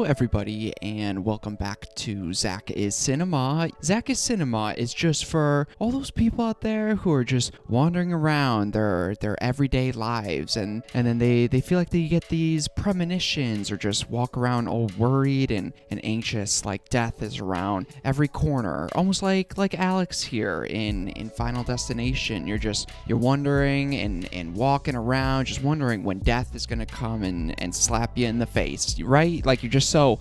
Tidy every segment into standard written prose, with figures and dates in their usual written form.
everybody, and welcome back to ZakIsCinema. ZakIsCinema is just for all those people out there who are just wandering around their everyday lives, and then they feel like they get these premonitions or just walk around all worried and anxious, like death is around every corner. Almost like Alex here in Final Destination. You're wondering and walking around, just wondering when death is gonna come and slap you in the face, right? Like you're just so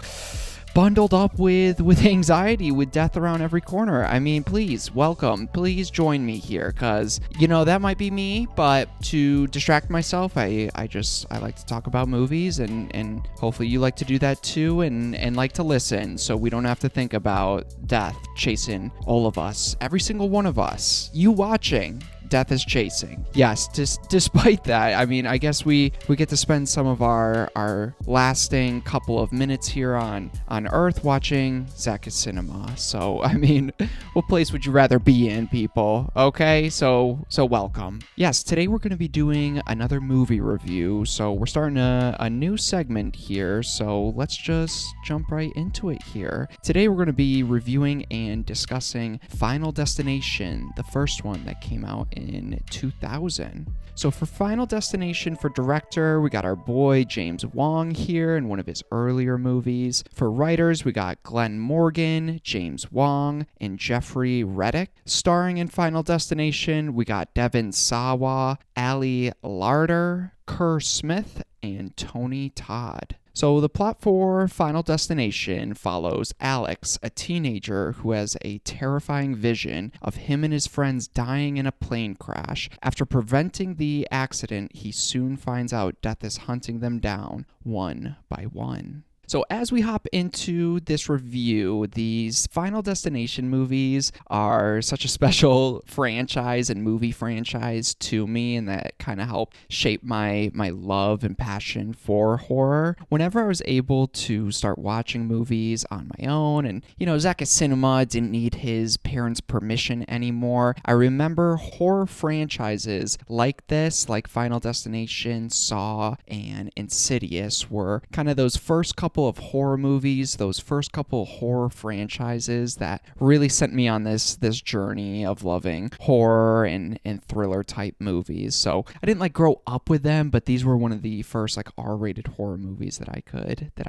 bundled up with anxiety, with death around every corner. I mean, please, welcome. Please join me here, because, that might be me, but to distract myself, I like to talk about movies, and hopefully you like to do that too, and like to listen, so we don't have to think about death chasing all of us, every single one of us. You watching, death is chasing. Yes, despite that, I mean, I guess we get to spend some of our lasting couple of minutes here on Earth watching ZakIsCinema. So, I mean, what place would you rather be in, people? Okay, so welcome. Yes, today we're going to be doing another movie review. So we're starting a new segment here. So let's just jump right into it here. Today we're going to be reviewing and discussing Final Destination, the first one that came out in 2000. So for Final Destination, for director, we got our boy James Wong here in one of his earlier movies. For writers, we got Glenn Morgan, James Wong, and Jeffrey Reddick. Starring in Final Destination, we got Devon Sawa, Ali Larder, Kerr Smith, and Tony Todd. So the plot for Final Destination follows Alex, a teenager who has a terrifying vision of him and his friends dying in a plane crash. After preventing the accident, he soon finds out death is hunting them down one by one. So as we hop into this review, these Final Destination movies are such a special franchise and movie franchise to me, and that kind of helped shape my love and passion for horror. Whenever I was able to start watching movies on my own, and ZakIsCinema didn't need his parents' permission anymore, I remember horror franchises like this, like Final Destination, Saw, and Insidious, were kind of those first couple of horror movies, those first couple horror franchises that really sent me on this journey of loving horror and thriller type movies. So I didn't grow up with them, but these were one of the first R-rated horror movies that I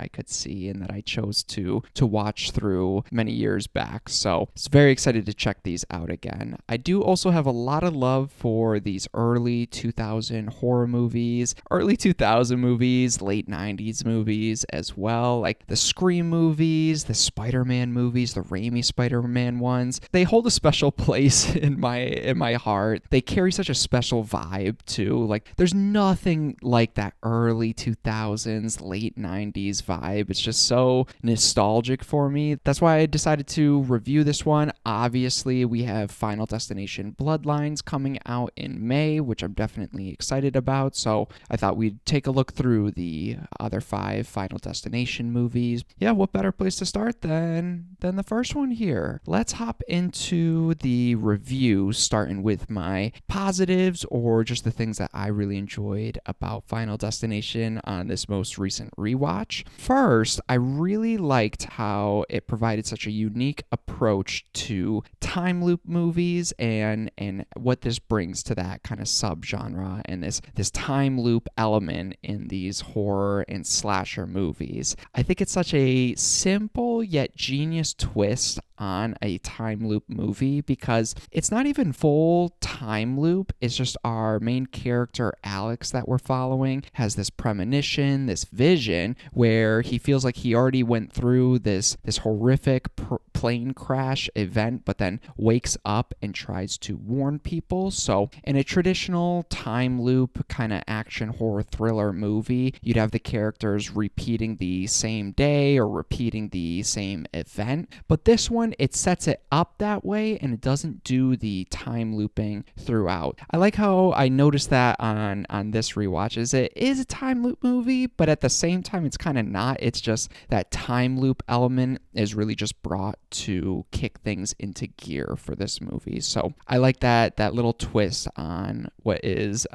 could see and that I chose to watch through many years back. So I was very excited to check these out again. I do also have a lot of love for these early 2000 horror movies, early 2000 movies, late 90s movies as well. Like the Scream movies, the Spider-Man movies, the Raimi Spider-Man ones. They hold a special place in my heart. They carry such a special vibe too. There's nothing like that early 2000s, late 90s vibe. It's just so nostalgic for me. That's why I decided to review this one. Obviously, we have Final Destination Bloodlines coming out in May, which I'm definitely excited about. So I thought we'd take a look through the other 5 Final Destination movies. Yeah, what better place to start than the first one here? Let's hop into the review, starting with my positives, or just the things that I really enjoyed about Final Destination on this most recent rewatch. First, I really liked how it provided such a unique approach to time loop movies and what this brings to that kind of subgenre and this time loop element in these horror and slasher movies. I think it's such a simple yet genius twist on a time loop movie, because it's not even full time loop. It's just our main character Alex that we're following has this premonition, this vision, where he feels like he already went through this horrific plane crash event, but then wakes up and tries to warn people. So in a traditional time loop kind of action horror thriller movie, you'd have the characters repeating the same day or repeating the same event, but this one and it sets it up that way, and it doesn't do the time looping throughout. I like how I noticed that on this rewatch, is it is a time loop movie, but at the same time it's kind of not. It's just that time loop element is really just brought to kick things into gear for this movie. So I like that little twist on what is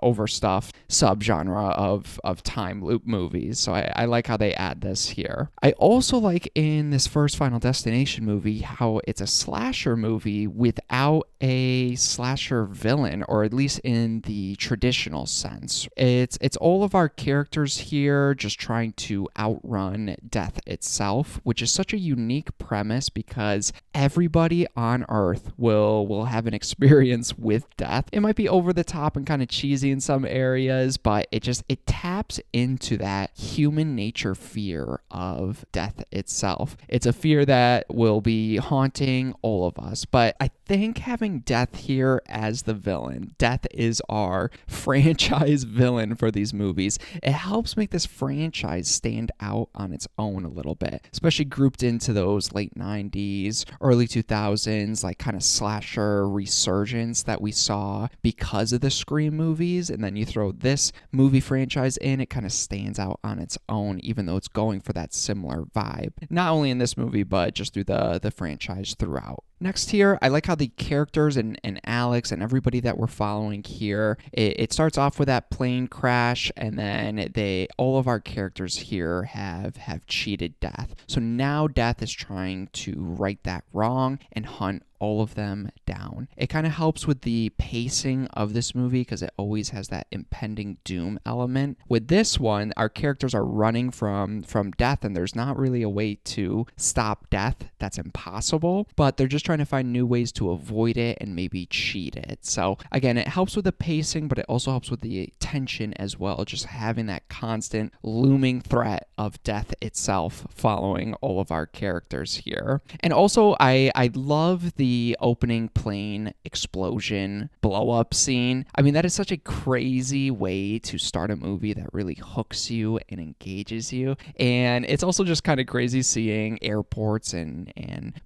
overstuffed subgenre of time loop movies. So I like how they add this here. I also like in this first Final Destination movie how it's a slasher movie without a slasher villain, or at least in the traditional sense. It's all of our characters here just trying to outrun death itself, which is such a unique premise because everybody on Earth will have an experience with death. It might be over the top and kind of cheesy in some areas, but it taps into that human nature fear of death itself. It's a fear that will be haunting all of us, but I think having death here as the villain, death is our franchise villain for these movies, it helps make this franchise stand out on its own a little bit, especially grouped into those late 90s, early 2000s, like kind of slasher resurgence that we saw because of the Scream movies. And then you throw this movie franchise in, it kind of stands out on its own, even though it's going for that similar vibe, not only in this movie, but just through the franchise throughout. Next here, I like how the characters and Alex and everybody that we're following here, it starts off with that plane crash, and then all of our characters here have cheated death. So now death is trying to right that wrong and hunt all of them down. It kind of helps with the pacing of this movie because it always has that impending doom element. With this one, our characters are running from death, and there's not really a way to stop death. That's impossible, but they're just trying to find new ways to avoid it and maybe cheat it. So again, it helps with the pacing, but it also helps with the tension as well, just having that constant looming threat of death itself following all of our characters here. And also, I love the opening plane explosion blow up scene. I mean, that is such a crazy way to start a movie that really hooks you and engages you. And it's also just kind of crazy seeing airports and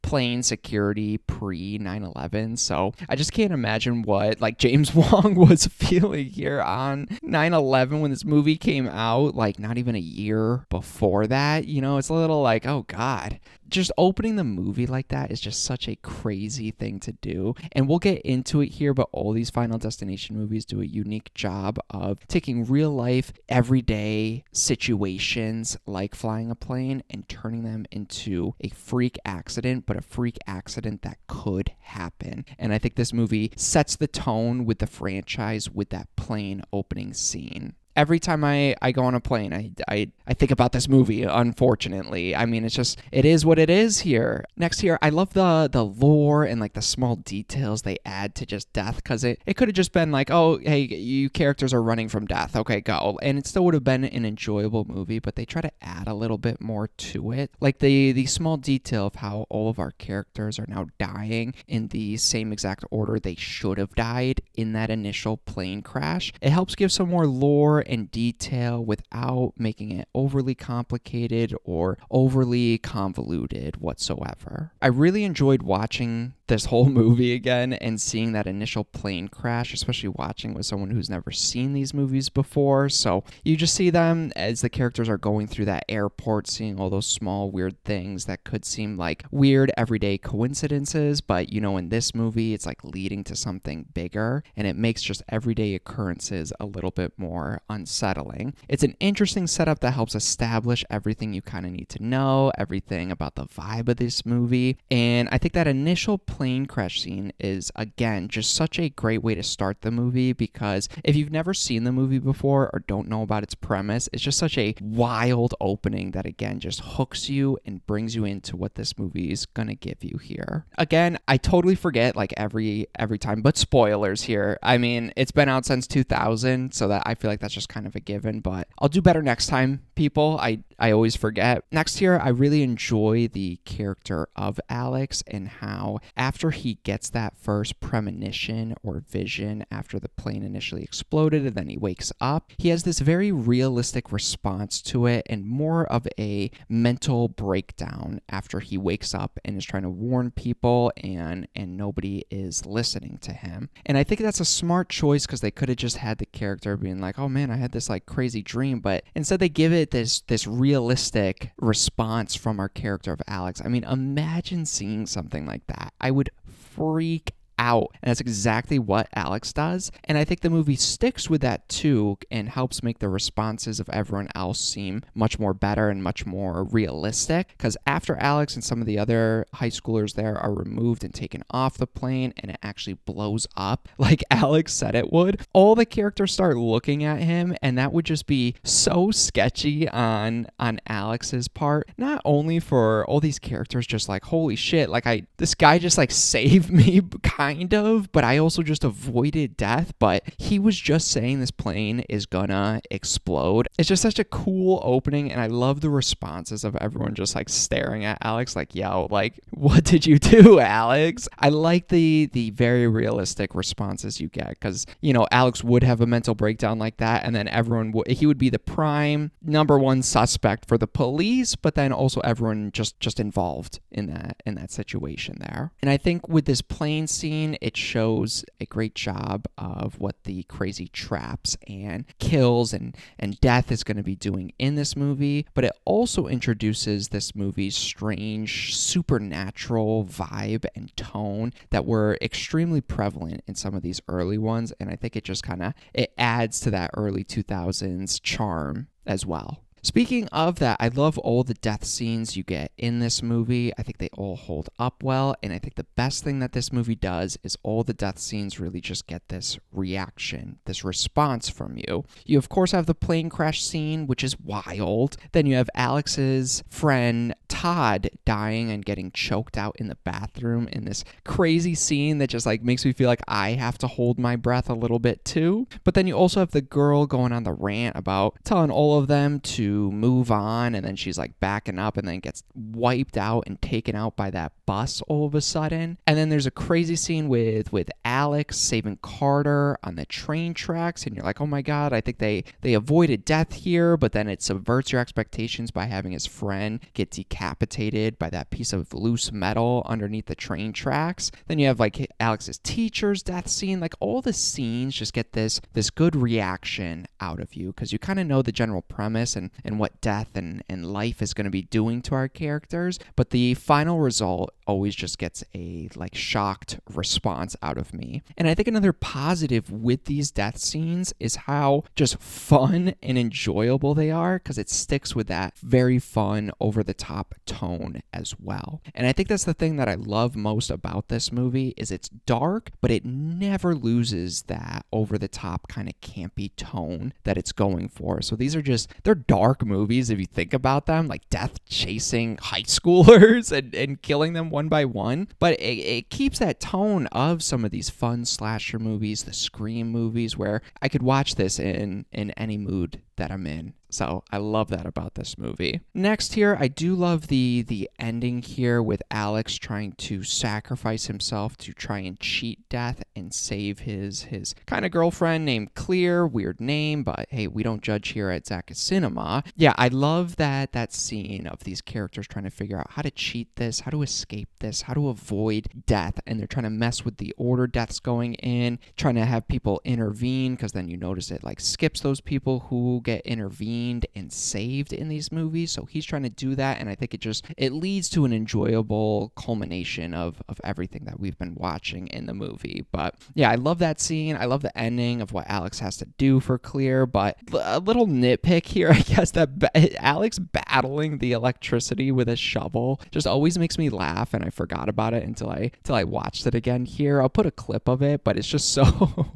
plane security pre 9/11. So I just can't imagine what like James Wong was feeling here on 9/11 when this movie came out, like not even a year before that. You know, it's a little like, oh God. Just opening the movie like that is just such a crazy thing to do. And we'll get into it here, but all these Final Destination movies do a unique job of taking real life, everyday situations like flying a plane and turning them into a freak accident, but a freak accident that could happen. And I think this movie sets the tone with the franchise with that plane opening scene. Every time I go on a plane, I think about this movie, unfortunately. I mean, it is what it is here. Next here, I love the lore and like the small details they add to just death, because it could have just been like, oh, hey, you characters are running from death. Okay, go. And it still would have been an enjoyable movie, but they try to add a little bit more to it. Like the small detail of how all of our characters are now dying in the same exact order they should have died in that initial plane crash. It helps give some more lore and detail without making it overly complicated or overly convoluted whatsoever. I really enjoyed watching this whole movie again and seeing that initial plane crash, especially watching with someone who's never seen these movies before. So you just see them as the characters are going through that airport, seeing all those small weird things that could seem like weird everyday coincidences, but you know, in this movie it's like leading to something bigger, and it makes just everyday occurrences a little bit more unsettling. It's an interesting setup that helps establish everything you kind of need to know, everything about the vibe of this movie. And I think that initial plane crash scene is, again, just such a great way to start the movie, because if you've never seen the movie before or don't know about its premise, it's just such a wild opening that, again, just hooks you and brings you into what this movie is gonna give you here. Again, I totally forget like every time, but spoilers here. I mean, it's been out since 2000, so that I feel like that's just kind of a given, but I'll do better next time, people. I I always forget. Next here, I really enjoy the character of Alex and how after he gets that first premonition or vision after the plane initially exploded and then he wakes up, he has this very realistic response to it and more of a mental breakdown after he wakes up and is trying to warn people and nobody is listening to him. And I think that's a smart choice because they could have just had the character being like, oh man, I had this like crazy dream, but instead they give it this realistic response from our character of Alex. I mean, imagine seeing something like that. I would freak out. And that's exactly what Alex does. And I think the movie sticks with that too and helps make the responses of everyone else seem much more better and much more realistic. Because after Alex and some of the other high schoolers there are removed and taken off the plane and it actually blows up like Alex said it would, all the characters start looking at him, and that would just be so sketchy on Alex's part. Not only for all these characters just like, holy shit, like this guy just like saved me kind of, but I also just avoided death, but he was just saying this plane is gonna explode. It's just such a cool opening, and I love the responses of everyone just like staring at Alex like, yo, like, what did you do, Alex? I like the very realistic responses you get because, you know, Alex would have a mental breakdown like that, and then everyone he would be the prime number one suspect for the police, but then also everyone just involved in that situation there. And I think with this plane scene, it shows a great job of what the crazy traps and kills and death is going to be doing in this movie, but it also introduces this movie's strange supernatural vibe and tone that were extremely prevalent in some of these early ones, and I think it just kind of it adds to that early 2000s charm as well. Speaking of that, I love all the death scenes you get in this movie. I think they all hold up well, and I think the best thing that this movie does is all the death scenes really just get this reaction, this response from you. You, of course, have the plane crash scene, which is wild. Then you have Alex's friend Todd dying and getting choked out in the bathroom in this crazy scene that just like makes me feel like I have to hold my breath a little bit too. But then you also have the girl going on the rant about telling all of them to move on, and then she's like backing up and then gets wiped out and taken out by that bus all of a sudden. And then there's a crazy scene with Alex saving Carter on the train tracks, and you're like, oh my god, I think they avoided death here, but then it subverts your expectations by having his friend get decapitated by that piece of loose metal underneath the train tracks. Then you have like Alex's teacher's death scene. Like all the scenes just get this good reaction out of you because you kind of know the general premise and what death and life is going to be doing to our characters, but the final result always just gets a like shocked response out of me. And I think another positive with these death scenes is how just fun and enjoyable they are because it sticks with that very fun over the top tone as well. And I think that's the thing that I love most about this movie is it's dark, but it never loses that over the top kind of campy tone that it's going for. So these are they're dark movies if you think about them, like death chasing high schoolers and killing them one by one, but it keeps that tone of some of these fun slasher movies, the Scream movies, where I could watch this in any mood that I'm in. So I love that about this movie. Next here, I do love the ending here with Alex trying to sacrifice himself to try and cheat death and save his kind of girlfriend named Clear. Weird name, but hey, we don't judge here at ZakIsCinema. Yeah, I love that scene of these characters trying to figure out how to cheat this, how to escape this, how to avoid death, and they're trying to mess with the order death's going in, trying to have people intervene, because then you notice it like skips those people who get intervened and saved in these movies. So he's trying to do that, and I think it leads to an enjoyable culmination of everything that we've been watching in the movie. But yeah, I love that scene. I love the ending of what Alex has to do for Clear, but a little nitpick here, I guess, that Alex battling the electricity with a shovel just always makes me laugh, and I forgot about it until I watched it again here. I'll put a clip of it, but it's just so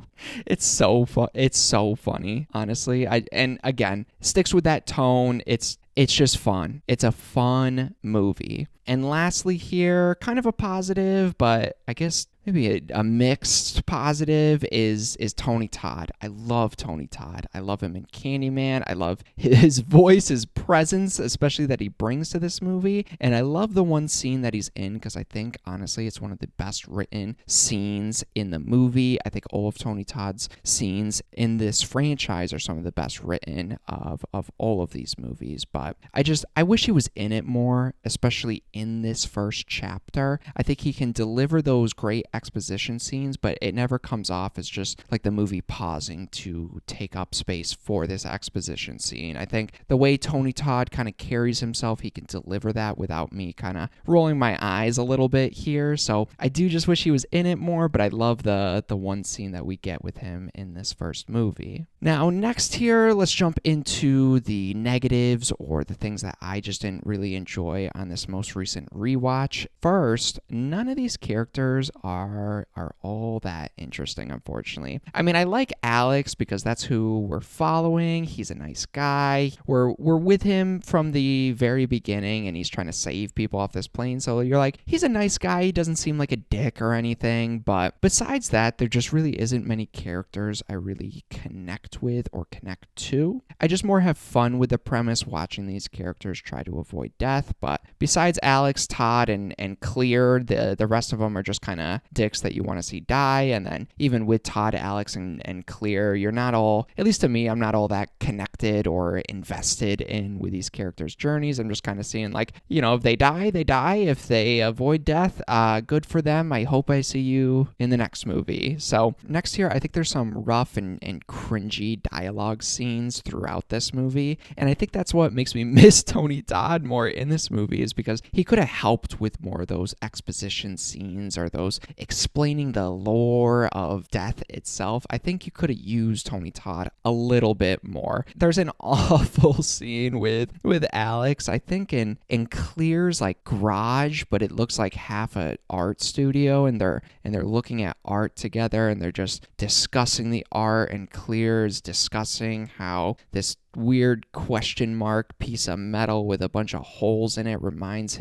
it's so funny, honestly. And again, sticks with that tone. It's just fun. It's a fun movie. And lastly here, kind of a positive, but I guess maybe a mixed positive is Tony Todd. I love Tony Todd. I love him in Candyman. I love his voice, his presence, especially that he brings to this movie. And I love the one scene that he's in because I think, honestly, it's one of the best written scenes in the movie. I think all of Tony Todd's scenes in this franchise are some of the best written of all of these movies. But I wish he was in it more, especially in this first chapter. I think he can deliver those great exposition scenes, but it never comes off as just like the movie pausing to take up space for this exposition scene. I think the way Tony Todd kind of carries himself, he can deliver that without me kind of rolling my eyes a little bit here. So I do just wish he was in it more, but I love the one scene that we get with him in this first movie. Now, next here, let's jump into the negatives or the things that I just didn't really enjoy on this most recent rewatch. First, none of these characters are all that interesting, unfortunately. I mean, I like Alex because that's who we're following. He's a nice guy. We're with him from the very beginning, and he's trying to save people off this plane. So you're like, he's a nice guy. He doesn't seem like a dick or anything. But besides that, there just really isn't many characters I really connect with or connect to. I just more have fun with the premise watching these characters try to avoid death. But besides Alex, Todd, and Clear, the rest of them are just kind of dicks that you want to see die. And then even with Todd, Alex, and Clear, you're not all, at least to me, I'm not all that connected or invested in with these characters' journeys. I'm just kind of seeing like, if they die, they die. If they avoid death, good for them. I hope I see you in the next movie. So next here, I think there's some rough and cringy dialogue scenes throughout this movie. And I think that's what makes me miss Tony Todd more in this movie, is because he could have helped with more of those exposition scenes or those explaining the lore of death itself. I think you could have used Tony Todd a little bit more. There's an awful scene with Alex, I think in Clear's like garage, but it looks like half an art studio, and they're looking at art together, and they're just discussing the art, and Clear's discussing how this weird question mark piece of metal with a bunch of holes in it reminds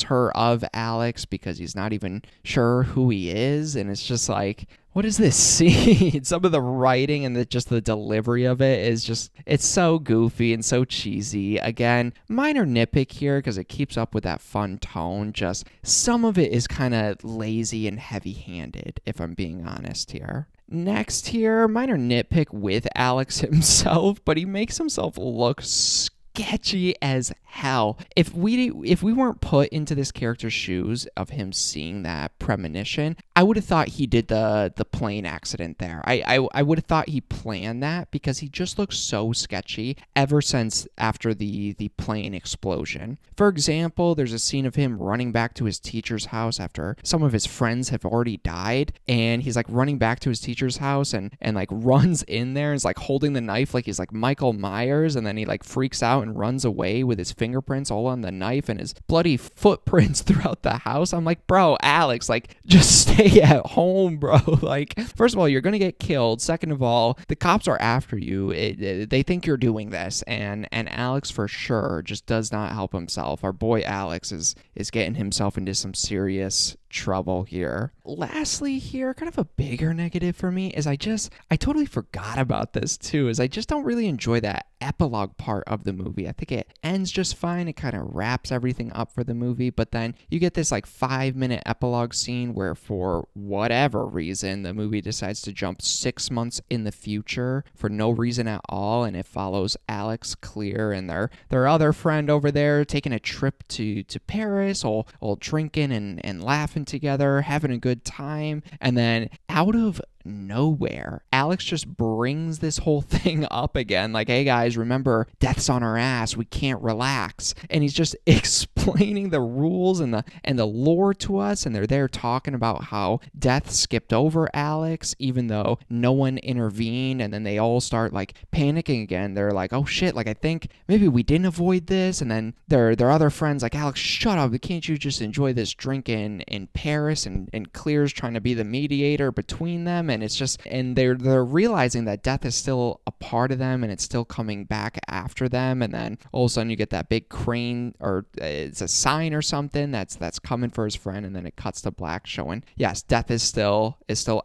her of Alex because he's not even sure who he is. And it's just like, what is this scene? Some of the writing and just the delivery of it is just, it's so goofy and so cheesy. Again, minor nitpick here because it keeps up with that fun tone. Just some of it is kind of lazy and heavy-handed, if I'm being honest here. Next here, minor nitpick with Alex himself, but he makes himself look sketchy as hell. If we weren't put into this character's shoes of him seeing that premonition, I would have thought he did the plane accident there. I would have thought he planned that because he just looks so sketchy ever since after the plane explosion. For example, there's a scene of him running back to his teacher's house after some of his friends have already died, and he's like running back to his teacher's house and like runs in there and is like holding the knife like he's like Michael Myers, and then he like freaks out and runs away with his fingerprints all on the knife and his bloody footprints throughout the house. I'm like, bro, Alex, like, just stay at home, bro. Like, first of all, you're gonna get killed. Second of all, the cops are after you. They think you're doing this, and Alex for sure just does not help himself. Our boy Alex is getting himself into some serious trouble here. Lastly here, kind of a bigger negative for me is I totally forgot about this too, is I just don't really enjoy that epilogue part of the movie. I think it ends just fine. It kind of wraps everything up for the movie, but then you get this like 5-minute epilogue scene where for whatever reason the movie decides to jump 6 months in the future for no reason at all, and it follows Alex, Clear, and their other friend over there taking a trip to Paris, all drinking and laughing together, having a good time, and then out of nowhere, Alex just brings this whole thing up again, like, hey guys, remember, death's on our ass, we can't relax. And he's just explaining the rules and the lore to us, and they're there talking about how death skipped over Alex even though no one intervened, and then they all start like panicking again. They're like, oh shit, like I think maybe we didn't avoid this. And then their other friends like, Alex, shut up, can't you just enjoy this drink in Paris? And Clear's trying to be the mediator between them, and it's just, and they're realizing that death is still a part of them and it's still coming back after them. And then all of a sudden you get that big crane, or it's a sign or something that's coming for his friend, and then it cuts to black showing, yes, death is still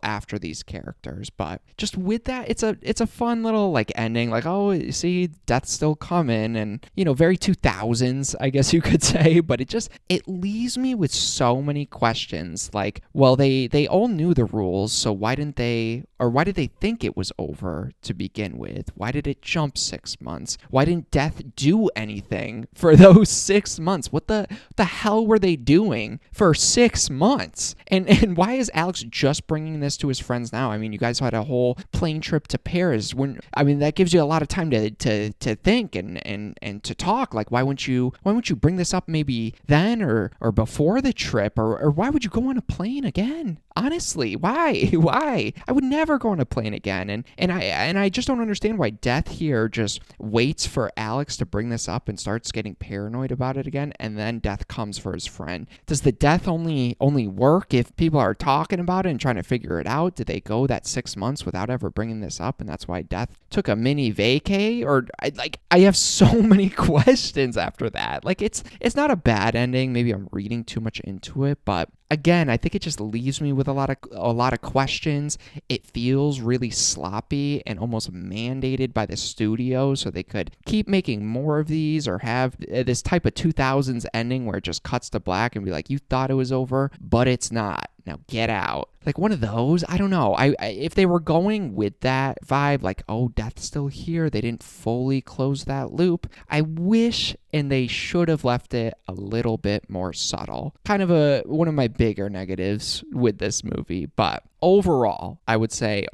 after these characters. But just with that, it's a fun little like ending, like, oh, you see, death's still coming, and very 2000s, I guess you could say. But it leaves me with so many questions, like, well, they all knew the rules, so why did they think it was over to begin with? Why did it jump 6 months? Why didn't death do anything for those 6 months? What the hell were they doing for 6 months? And why is Alex just bringing this to his friends now? I mean, you guys had a whole plane trip to Paris. That gives you a lot of time to think and to talk. Like, why wouldn't you bring this up maybe then or before the trip, or why would you go on a plane again? Honestly, why? I would never go on a plane again. And I just don't understand why death here just waits for Alex to bring this up and starts getting paranoid about it again, and then death comes for his friend. Does the death only work if people are talking about it and trying to figure it out? Did they go that 6 months without ever bringing this up, and that's why death took a mini vacay? Or I have so many questions after that. Like, it's not a bad ending. Maybe I'm reading too much into it, but again, I think it just leaves me with a lot of questions. It feels really sloppy and almost mandated by the studio so they could keep making more of these, or have this type of 2000s ending where it just cuts to black and be like, you thought it was over, but it's not. Now get out. Like one of those. I don't know. I if they were going with that vibe, like, oh, death's still here, they didn't fully close that loop. I wish, and they should have left it a little bit more subtle. Kind of one of my bigger negatives with this movie. But overall, I would say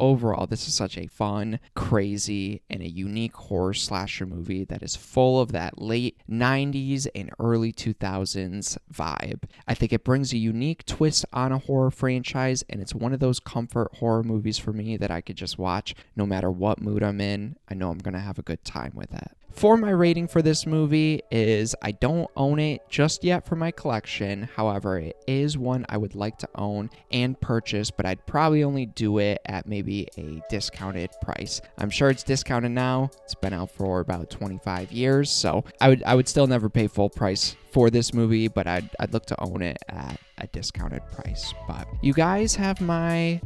this is such a fun, crazy, and a unique horror slasher movie that is full of that late 90s and early 2000s vibe. I think it brings a unique twist on a horror franchise, and it's one of those comfort horror movies for me that I could just watch no matter what mood I'm in. I know I'm going to have a good time with it. For my rating for this movie is, I don't own it just yet for my collection. However, it is one I would like to own and purchase, but I'd probably only do it at maybe a discounted price. I'm sure it's discounted now. It's been out for about 25 years, so I would still never pay full price for this movie, but I'd look to own it at a discounted price. But you guys have my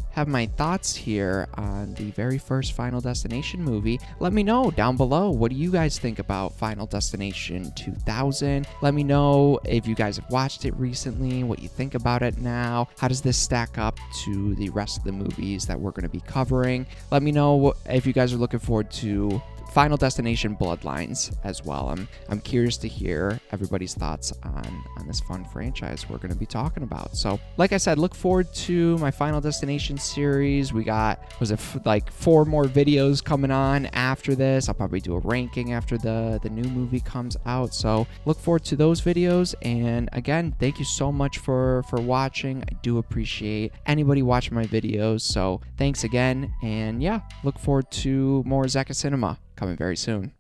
thoughts here on the very first Final Destination movie. Let me know down below, what do you guys think about Final Destination 2000? Let me know if you guys have watched it recently, what you think about it now. How does this stack up to the rest of the movies that we're going to be covering? Let me know if you guys are looking forward to Final Destination Bloodlines as well. I'm curious to hear everybody's thoughts on this fun franchise we're going to be talking about. So, like I said, look forward to my Final Destination series. We got, like 4 more videos coming on after this. I'll probably do a ranking after the new movie comes out. So look forward to those videos. And again, thank you so much for watching. I do appreciate anybody watching my videos. So thanks again. And yeah, look forward to more ZakIsCinema coming very soon.